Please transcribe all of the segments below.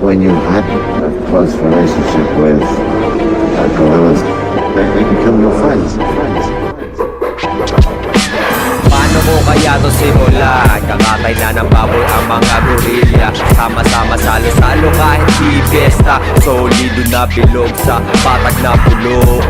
when you've had a close relationship with gorillas, they become your friends. Paano mo kaya to simulan? Kakatay na ng baboy ang mga gorilla. Sama-sama salo-salo kahit di besta. Solido na bilog sa patag na pulo.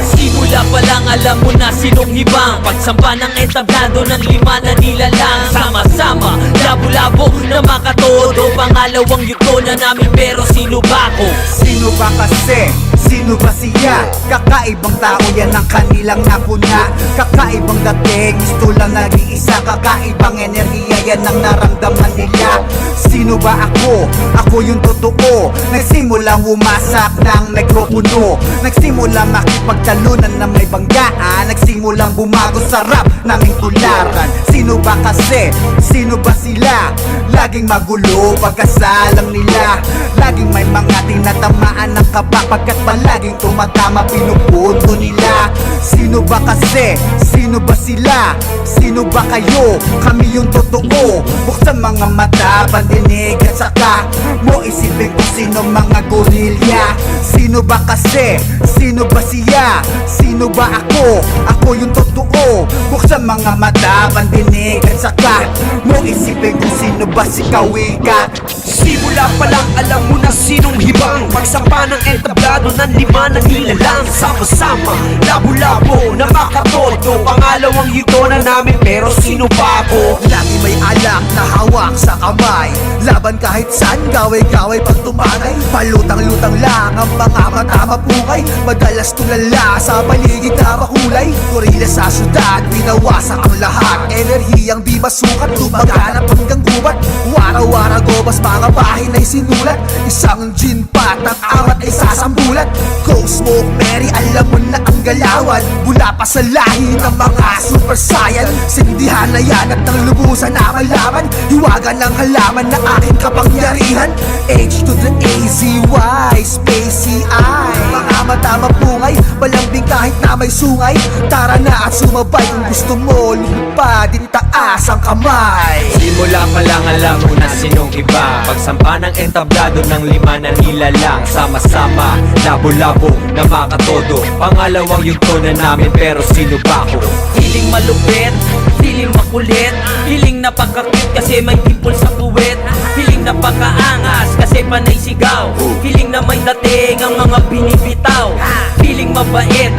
Simula pa lang alam mo na sinong hibang. Pagsampa ng entablado ng 5 na nilalang. Sama-sama, labo-labo na makatodo. Pangalawang yuto na namin pero sino ba ako? Sino ba kasi? Sino ba siya? Kakaibang tao yan ang kanilang napuna. Kakaibang dating, gusto lang nag-iisa. Kakaibang enerhiya yan ang naramdaman nila. Sino ba ako? Ako yung totoo. Nagsimulang humasak ng mikropono. Nagsimulang makipagtalunan ng may banggaan. Nagsimulang bumago sa rap naming tularan. Sino ba kasi? Sino ba sila? Laging magulo pagkasalang nila. Laging may mga tinatamaan ng kaba. Pagkat palaging tumatama pinupunto nila. Sino ba kasi? Sino ba sila? Sino ba kayo? Kami yung totoo. Buksan mga mata, pandinig at saka mo isipin kung sino mga gorilya. Sino ba kasi? Sino ba siya? Sino ba ako? Ako yung totoo. Buksan mga mata, pandinig at saka mo isipin kung sino ba si Kawika. Simula pa lang alam mo na sinong hibang. Pagsampa ng entablado ng 5 na nilalang. Sama-sama, labo-labo na makatodo. Pangalawang hito na namin pero sino ba ako? Lagi may alak na hawak sa kamay. Laban kahit saan, gaway-gaway pag tumanay. Palutang-lutang lang ang mga mata mapukay. Madalas tulala sa paligid na makulay. Gorilla sa syudad, binawasak ang lahat. Enerhiyang di masukat, lumaganap hanggang gubat. Wara-wara gobas, mga bahay na'y sinulat. Isang gin pat, ang awat ay sasambulat. Go smoke Mary, alam mo na ang galawan. Mula pa sa lahi ng mga super saiyan. Sindihan na yan at nang lubusan na malaman. Hiwagan ng halaman na aking kapangyarihan. H to the A-Z-Y, Spacey I. Mga mata mapungay, malambing kahit na may sungay. Tara na at sumabay kung gusto mo. Lumipad din taas ang kamay. Simula pa lang alam mo na sinong iba. Pagsampa ng entablado ng 5 na nilalang. Sama-sama, labo-labo na makatodo. Pangalawang yugto na namin pero sino ba ako? Feeling malupit, feeling makulit. Feeling napaka-cute kasi may dimple sa puwet. Feeling napakaangas kasi panay sigaw. Feeling na may dating ang mga binibitaw. Feeling mabait,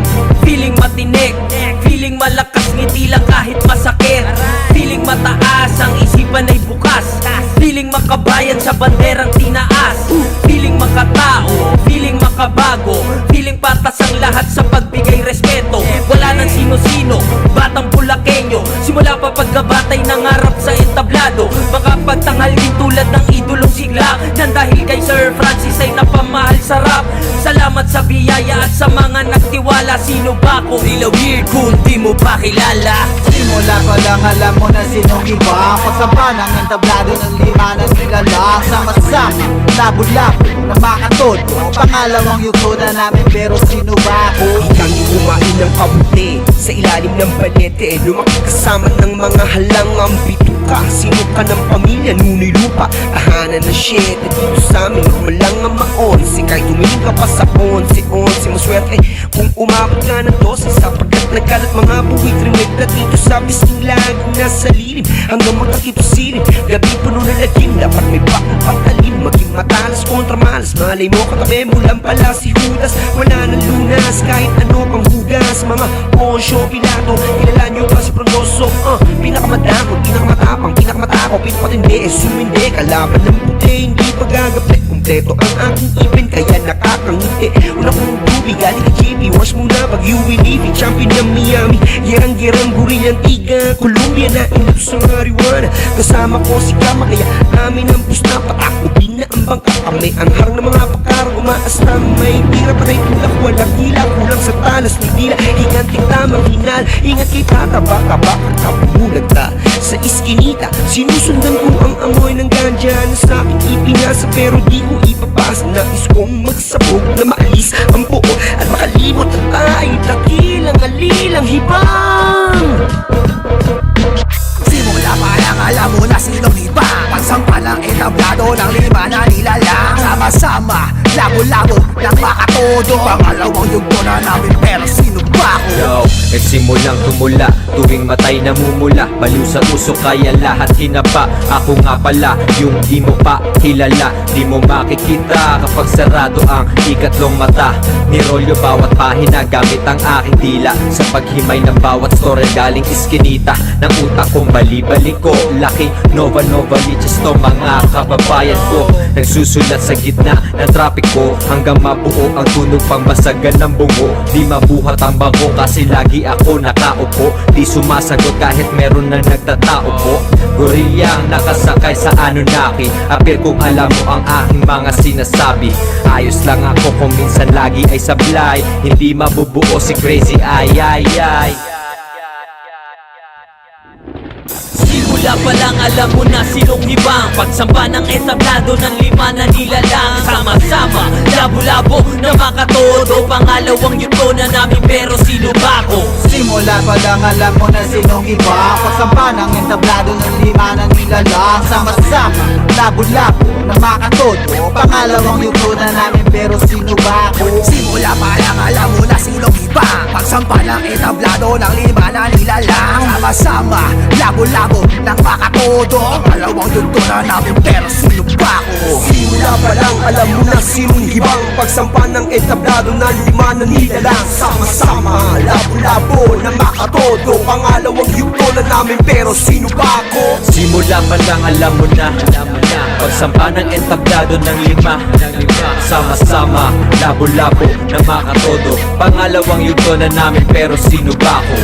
feeling matinik. Feeling malakas ngiti lang kahit masakit. Feeling mataas ang isipan ay bukas. Feeling makabayan sa banderang tinaas. Feeling makatao, feeling makabago. Feeling patas ang lahat sa pagbigay respeto. Wala nang sino-sino, batang Bulakenyo. Simula pa pagkabatay nangarap sa entablado. Makapagtanghal din tulad ng idolong sigla. Nang dahil kay Sir Francis ay napamahal sa rap. Salamat sa biyaya at sa mga nagtiwala. Sino ba ako? Tila weird kung di mo pa kilala. Simula pa lang alam mo na sinong iba. Pagsampa ng entablado ng 5 na nilalang. Sama-sama, labo-labo na makatodo. Pangalawang yuto na namin pero sino ba ako? Hanggang kumain ng kabuti sa ilalim ng balete. Lumaki kasama ng mga halangang bituka. Sino ka ng pamilya, nunoy lupa. Tahanan na shit at dito sa amin walang ang maonsi. Kahit tumingin ka pa sa onsi maswerte kung umabot ka ng 12. Sapagkat nagkalat mga buwit rimegda dito sa pising lagi nasa lilim. Hanggang magtakip silim, gabi puno na lagim. Dapat may bakong patalim, maging matalas kontra malas. Malay mo katabi mo lang pala si Judas. Wala nang lunas kahit ano pang hugas. Mga Poncio Pilato, kilala nyo pa si Frondoso. Pinakamadamot, pinakamatapang, pinakamatako, pinakatindi, sumindi. Kalaban ng puti, hindi pagagapit. Kompleto ang aking ipin, kaya nakakangiti. Una kong tubig, galing ka JP, wash muna pag UNEV. Champion ng Miami, yerang-yerang Gorillang Tiga. Columbia na inap sa marijuana. Kasama ko si Kama, kaya amin ang bus na patakbo. Di na ang bangka, kami ang harang ng mga pakarang. Umaas na may tira, patay tulak, walang hila. Kulang sa talas ng dila, higanting tamang hinal. Ingat kita, tabaka-baka, kapubulag ta sa iskinita. Sinusundan ko ang amoy ng ganja na sa aking ipinasa, pero di ko ipapasa. Nais kong magsabog na maalis ang buo at makalimot ang kahit dakilang alilang hibang. Simula pa lang alam mo na sinong iba. Pagsampa ng entablado ng 5 na nilalang. labo-labo ng makatodo. Pangalawang yugto na namin pero sino ba ako? Yo, nagsimulang tumula tuwing matay namumula. Baliw sa uso kaya lahat hinapa. Ako nga pala yung di mo pa kilala. Di mo makikita kapag sarado ang ikatlong mata. Nirolyo bawat pahina gamit ang aking dila. Sa paghimay ng bawat story galing iskinita ng utak kong bali-balik ko. Laki nova liches to mga kababayan ko. Nagsusulat sa gitna ng trapiko hanggang mabuo ang tunog pangbasagan ng bungo. Di mabuhat ang bango kasi lagi ako nakaupo. Di sumasagot kahit meron na nagtatao po. Gorilla ang nakasakay sa Anunnaki. Apir kung alam mo ang aking mga sinasabi. Ayos lang ako kung minsan lagi ay sablay. Hindi mabubuo si Crazy ay. Simula pa lang alam mo na sinong hibang. Pagsampa ng entablado ng 5 na nilalang. Sama-sama, labo-labo na makatodo. Pangalawang yugto na namin pero sino ba ako? Simula pa lang alam mo na sinong iba. Pagsampa ng entablado ng 5 na nilalang. Sama-sama, labo-labo na makatodo. Pangalawang yugto na namin pero sino ba ako? Simula pa lang alam mo na sinong iba. Pagsampa ng entablado ng 5 na nilalang. Sama-sama, labo-labo ng makatodo. Pangalawang yugto na namin pero sino ba ako? Simula pa lang alam mo na sinong hibang. Pagsampa ng etablado ng 5 na nilalang. Sama-sama, labo-labo na makatodo. Pangalawang yugto na namin pero sino ba ako? Simula pa lang alam mo na pagsampa ng entablado ng 5. Sama-sama, labo-labo na makatodo. Pangalawang yugto na namin pero sino ba ako?